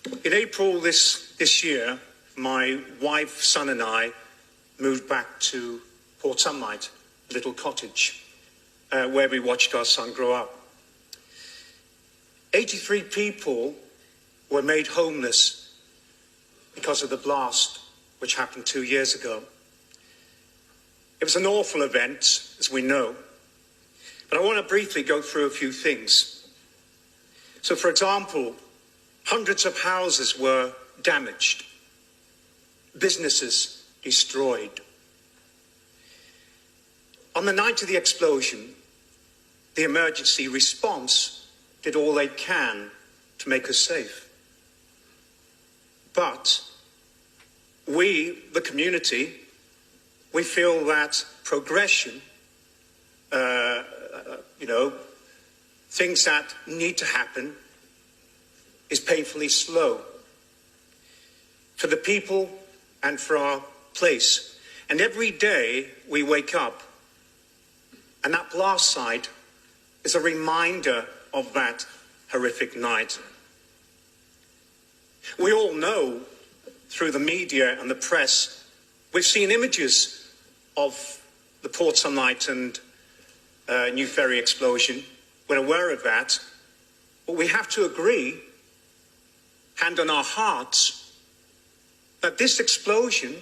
In April this year, my wife, son and I moved back to Port Sunlight, a little cottage, where we watched our son grow up. 83 people were made homeless because of the blast which happened 2 years ago. It was an awful event, as we know, but I want to briefly go through a few things. So, for example, hundreds of houses were damaged, businesses destroyed. On the night of the explosion, the emergency response did all they can to make us safe. But we, the community, we feel that progression, things that need to happen, is painfully slow for the people and for our place. And every day we wake up, and that blast site is a reminder of that horrific night. We all know through the media and the press, we've seen images of the Port Sunlight and new Ferry Explosion. We're aware of that. But we have to agree, hand on our hearts, that this explosion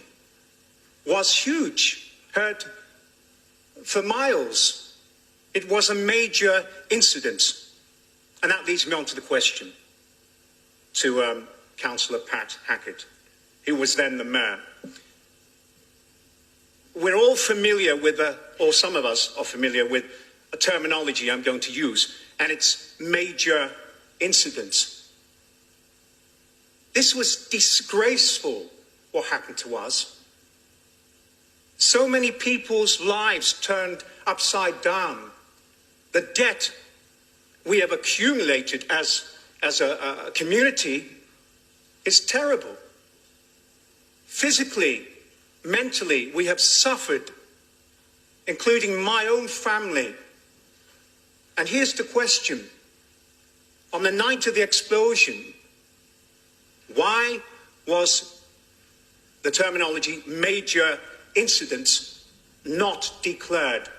was huge, heard for miles. It was a major incident. And that leads me on to the question to Councillor Pat Hackett, who was then the mayor. We're all familiar with, or some of us are familiar with, a terminology I'm going to use, and it's major incidents. This was disgraceful, what happened to us. So many people's lives turned upside down. The debt we have accumulated as a community is terrible. Physically, mentally, we have suffered, including my own family. And here's the question. On the night of the explosion, why was the terminology major incidents not declared?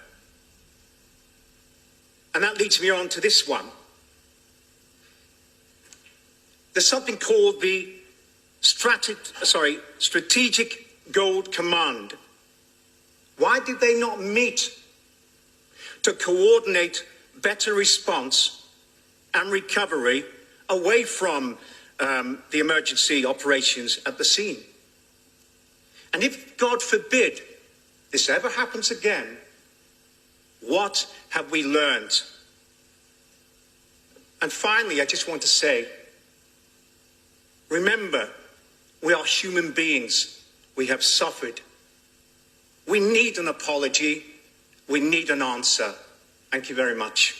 And that leads me on to this one. There's something called the Strategic Gold Command. Why did they not meet to coordinate better response and recovery away from the emergency operations at the scene? And if, God forbid, this ever happens again, what have we learned? And finally, I just want to say, remember, we are human beings. We have suffered. We need an apology. We need an answer. Thank you very much.